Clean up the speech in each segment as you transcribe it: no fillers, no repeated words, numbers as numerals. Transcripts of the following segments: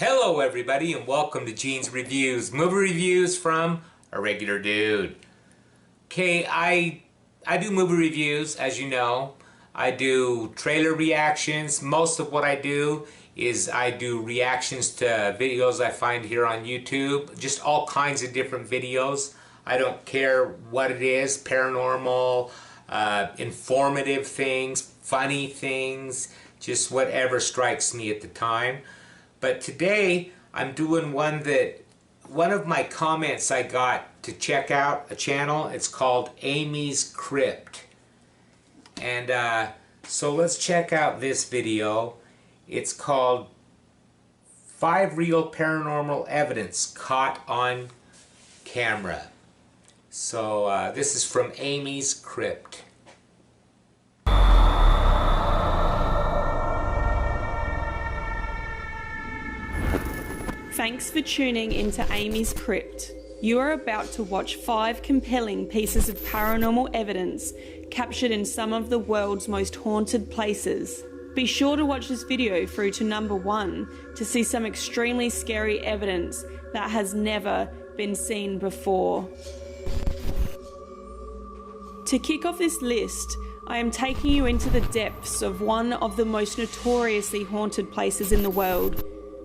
Hello everybody and welcome to Gene's Reviews, movie reviews from a regular dude. Okay, I do movie reviews, as you know. I do trailer reactions. Most of what I do is I do reactions to videos I find here on YouTube. Just all kinds of different videos. I don't care what it is, paranormal, informative things, funny things, just whatever strikes me at the time. But today, I'm doing one of my comments I got to check out a channel. It's called Amy's Crypt. And so let's check out this video. It's called 5 Real Paranormal Evidence Caught on Camera. So this is from Amy's Crypt. Thanks for tuning into Amy's Crypt. You are about to watch 5 compelling pieces of paranormal evidence captured in some of the world's most haunted places. Be sure to watch this video through to number 1 to see some extremely scary evidence that has never been seen before. To kick off this list, I am taking you into the depths of one of the most notoriously haunted places in the world.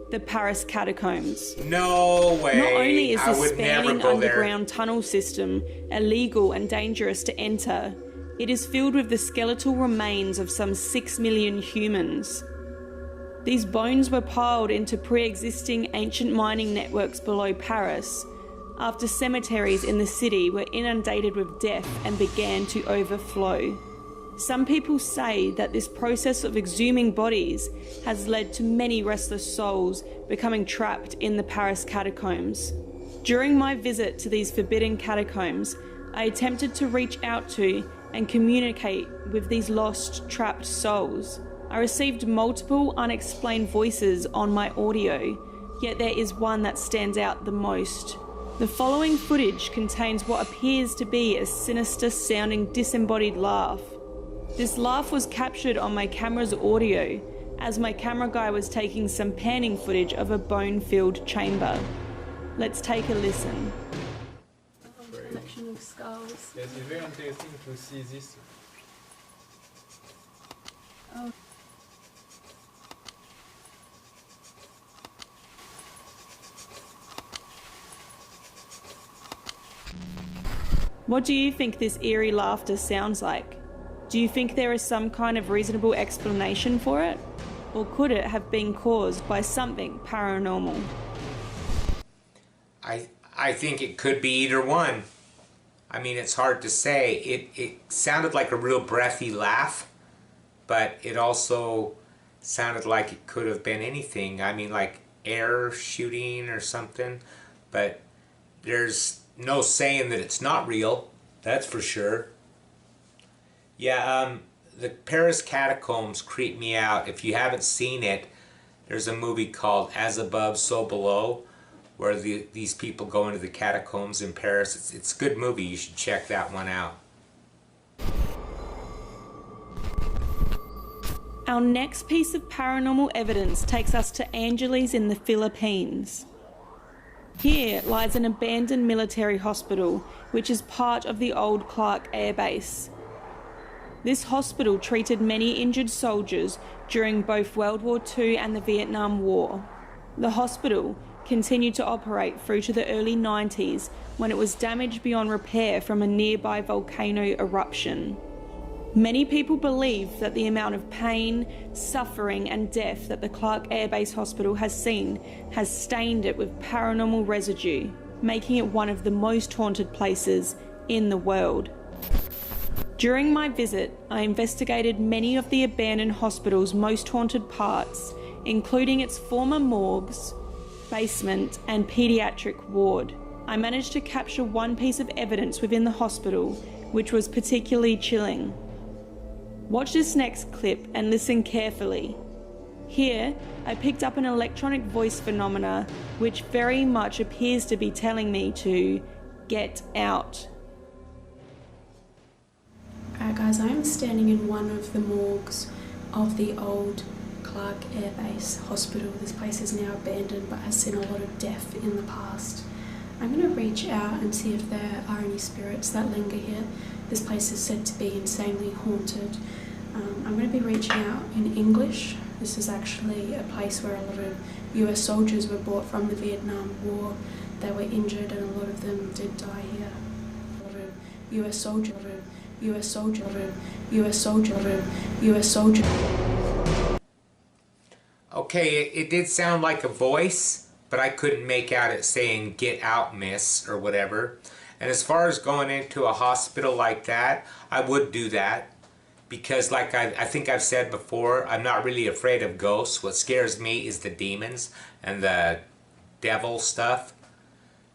The Paris Catacombs. No way! Not only is this spanning underground tunnel system illegal and dangerous to enter, it is filled with the skeletal remains of some 6 million humans. These bones were piled into pre-existing ancient mining networks below Paris after cemeteries in the city were inundated with death and began to overflow. Some people say that this process of exhuming bodies has led to many restless souls becoming trapped in the Paris catacombs. During my visit to these forbidden catacombs, I attempted to reach out to and communicate with these lost, trapped souls. I received multiple unexplained voices on my audio, yet there is one that stands out the most. The following footage contains what appears to be a sinister sounding disembodied laugh. This laugh was captured on my camera's audio as my camera guy was taking some panning footage of a bone-filled chamber. Let's take a listen. Collection of skulls. Yes, it's very interesting to see this. Oh. What do you think this eerie laughter sounds like? Do you think there is some kind of reasonable explanation for it? Or could it have been caused by something paranormal? I think it could be either one. I mean, it's hard to say. It sounded like a real breathy laugh, but it also sounded like it could have been anything. I mean, like air shooting or something, but there's no saying that it's not real, that's for sure. Yeah, the Paris Catacombs creep me out. If you haven't seen it, there's a movie called As Above, So Below, where these people go into the catacombs in Paris. It's a good movie. You should check that one out. Our next piece of paranormal evidence takes us to Angeles in the Philippines. Here lies an abandoned military hospital, which is part of the old Clark Air Base. This hospital treated many injured soldiers during both World War II and the Vietnam War. The hospital continued to operate through to the early 90s when it was damaged beyond repair from a nearby volcano eruption. Many people believe that the amount of pain, suffering and death that the Clark Air Base Hospital has seen has stained it with paranormal residue, making it one of the most haunted places in the world. During my visit, I investigated many of the abandoned hospital's most haunted parts, including its former morgues, basement, and pediatric ward. I managed to capture one piece of evidence within the hospital, which was particularly chilling. Watch this next clip and listen carefully. Here, I picked up an electronic voice phenomena, which very much appears to be telling me to get out. Alright guys, I am standing in one of the morgues of the old Clark Air Base Hospital. This place is now abandoned but has seen a lot of death in the past. I'm going to reach out and see if there are any spirits that linger here. This place is said to be insanely haunted. I'm going to be reaching out in English. This is actually a place where a lot of US soldiers were brought from the Vietnam War. They were injured and a lot of them did die here. A lot of US soldiers, US soldiers, US soldiers, US soldiers. Okay, it did sound like a voice, but I couldn't make out it saying "get out, miss" or whatever. And as far as going into a hospital like that, I would do that. Because like I think I've said before, I'm not really afraid of ghosts. What scares me is the demons and the devil stuff.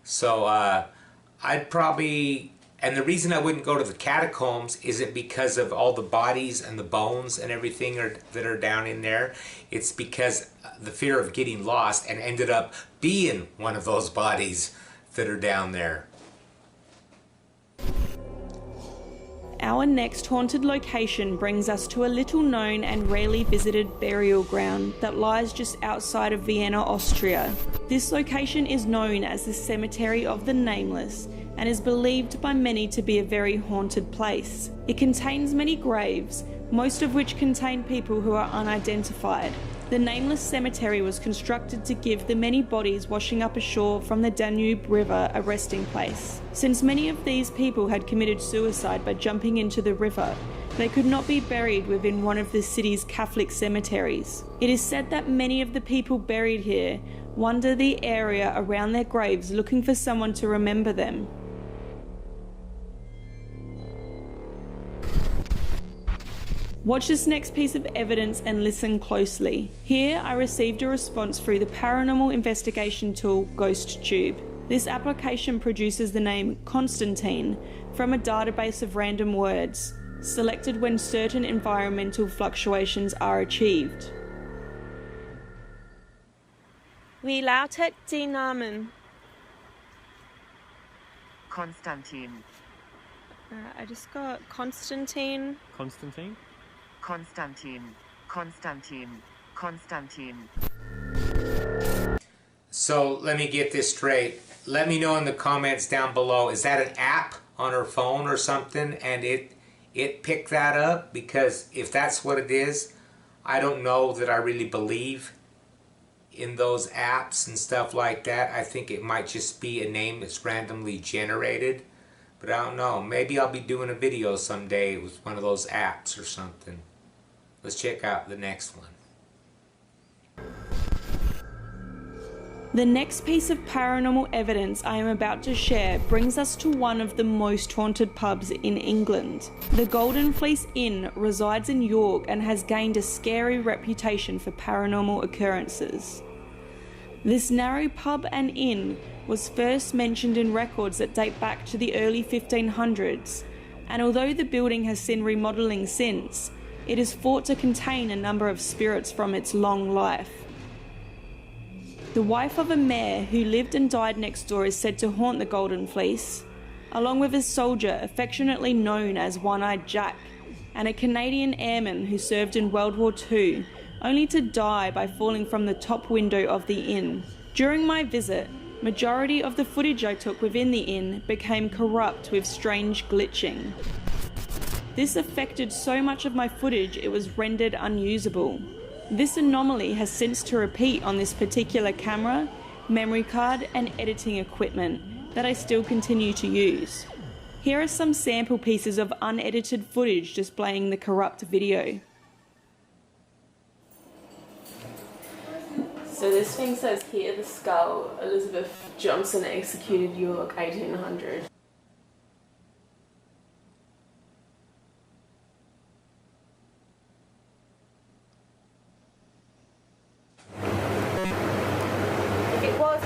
So I'd probably, and the reason I wouldn't go to the catacombs isn't because of all the bodies and the bones and everything that are down in there. It's because the fear of getting lost and ended up being one of those bodies that are down there. Our next haunted location brings us to a little known and rarely visited burial ground that lies just outside of Vienna, Austria. This location is known as the Cemetery of the Nameless and is believed by many to be a very haunted place. It contains many graves, most of which contain people who are unidentified. The Nameless Cemetery was constructed to give the many bodies washing up ashore from the Danube River a resting place. Since many of these people had committed suicide by jumping into the river, they could not be buried within one of the city's Catholic cemeteries. It is said that many of the people buried here wander the area around their graves looking for someone to remember them. Watch this next piece of evidence and listen closely. Here I received a response through the paranormal investigation tool GhostTube. This application produces the name Constantine from a database of random words, selected when certain environmental fluctuations are achieved. Wie lautet die Namen? Konstantin. I just got Constantine. Constantine? Konstantin. Konstantin. Konstantin. So let me get this straight. Let me know in the comments down below, is that an app on her phone or something and it picked that up? Because if that's what it is, I don't know that I really believe in those apps and stuff like that. I think it might just be a name that's randomly generated. But I don't know. Maybe I'll be doing a video someday with one of those apps or something. Let's check out the next one. The next piece of paranormal evidence I am about to share brings us to one of the most haunted pubs in England. The Golden Fleece Inn resides in York and has gained a scary reputation for paranormal occurrences. This narrow pub and inn was first mentioned in records that date back to the early 1500s, and although the building has seen remodelling since, it is thought to contain a number of spirits from its long life. The wife of a mayor who lived and died next door is said to haunt the Golden Fleece, along with a soldier affectionately known as One-Eyed Jack, and a Canadian airman who served in World War II, only to die by falling from the top window of the inn. During my visit, majority of the footage I took within the inn became corrupt with strange glitching. This affected so much of my footage it was rendered unusable. This anomaly has since to repeat on this particular camera, memory card and editing equipment that I still continue to use. Here are some sample pieces of unedited footage displaying the corrupt video. So this thing says here, the skull, Elizabeth Johnson executed York 1800. It was.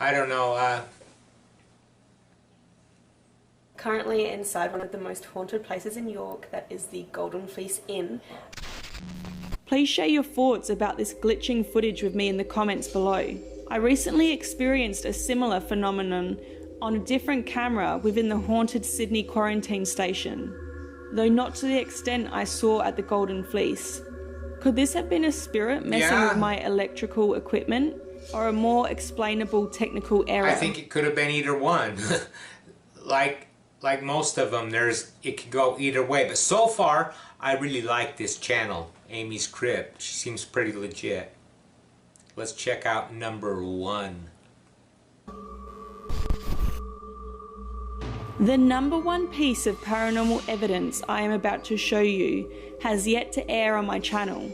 I don't know. Currently inside one of the most haunted places in York, that is the Golden Fleece Inn. Please share your thoughts about this glitching footage with me in the comments below. I recently experienced a similar phenomenon on a different camera within the haunted Sydney quarantine station, though not to the extent I saw at the Golden Fleece. Could this have been a spirit messing with my electrical equipment, or a more explainable technical error? I think it could have been either one. like most of them, it could go either way. But so far, I really like this channel, Amy's Crypt. She seems pretty legit. Let's check out number 1. The number 1 piece of paranormal evidence I am about to show you has yet to air on my channel.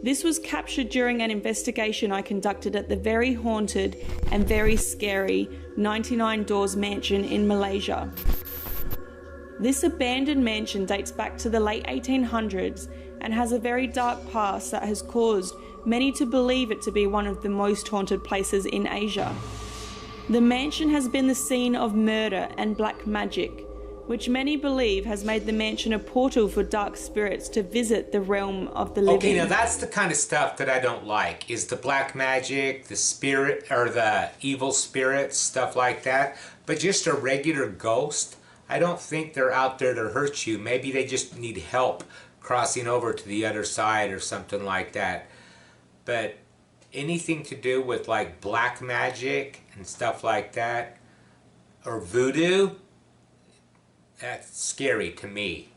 This was captured during an investigation I conducted at the very haunted and very scary 99 Doors mansion in Malaysia. This abandoned mansion dates back to the late 1800s and has a very dark past that has caused many to believe it to be one of the most haunted places in Asia. The mansion has been the scene of murder and black magic, which many believe has made the mansion a portal for dark spirits to visit the realm of the living. Okay, now that's the kind of stuff that I don't like, is the black magic, the spirit, or the evil spirits, stuff like that. But just a regular ghost, I don't think they're out there to hurt you. Maybe they just need help crossing over to the other side or something like that. But anything to do with like black magic and stuff like that, or voodoo, that's scary to me.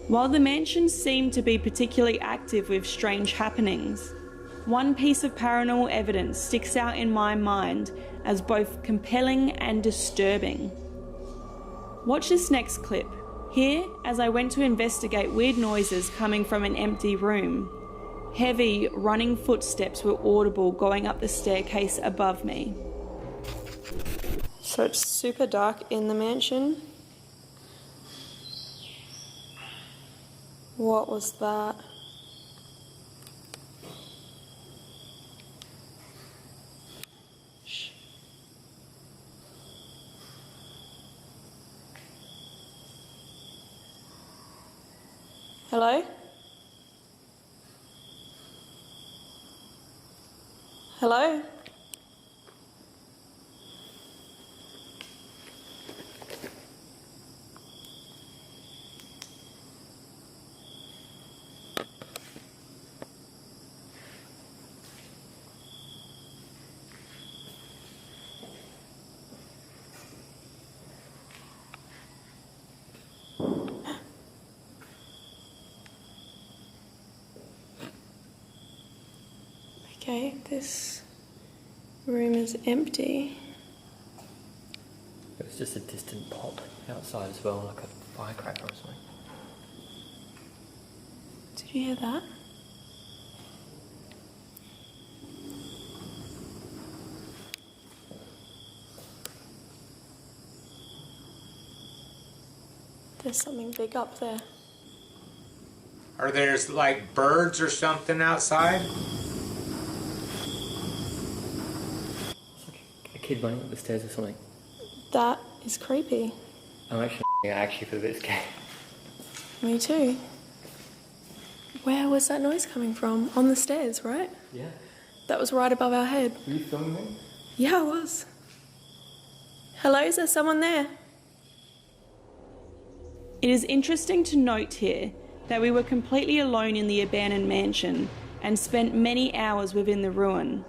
While the mansion seemed to be particularly active with strange happenings, one piece of paranormal evidence sticks out in my mind as both compelling and disturbing. Watch this next clip. Here, as I went to investigate weird noises coming from an empty room, heavy running footsteps were audible going up the staircase above me. So it's super dark in the mansion. What was that? Shh. Hello? Hello? Okay, this room is empty. It was just a distant pop outside as well, like a firecracker or something. Did you hear that? There's something big up there. Or there's like birds or something outside? It's like a kid running up the stairs or something. That is creepy. I'm actually feel a bit scared. Me too. Where was that noise coming from? On the stairs, right? Yeah. That was right above our head. Were you filming me? Yeah, I was. Hello, is there someone there? It is interesting to note here that we were completely alone in the abandoned mansion and spent many hours within the ruin,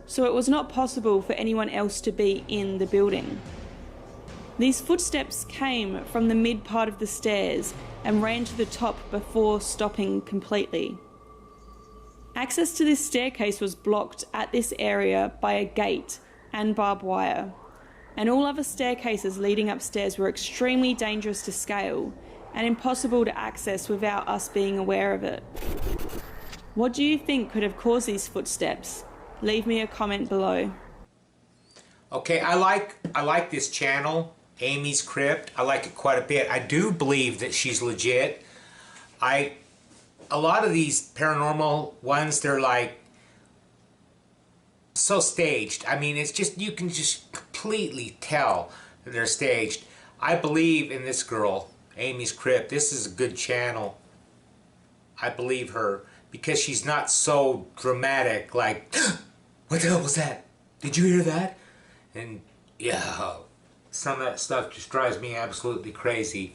so it was not possible for anyone else to be in the building. These footsteps came from the mid part of the stairs and ran to the top before stopping completely. Access to this staircase was blocked at this area by a gate and barbed wire, and all other staircases leading upstairs were extremely dangerous to scale and impossible to access without us being aware of it. What do you think could have caused these footsteps? Leave me a comment below. Okay, I like this channel, Amy's Crypt. I like it quite a bit. I do believe that she's legit. A lot of these paranormal ones, they're like so staged. I mean, it's just, you can just completely tell that they're staged. I believe in this girl, Amy's Crypt. This is a good channel. I believe her because she's not so dramatic, like, what the hell was that? Did you hear that? And yeah, some of that stuff just drives me absolutely crazy.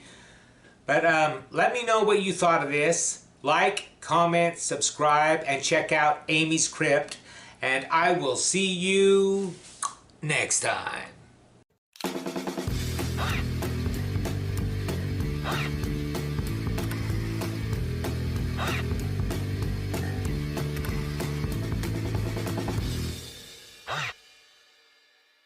But let me know what you thought of this. Like, comment, subscribe, and check out Amy's Crypt. And I will see you next time.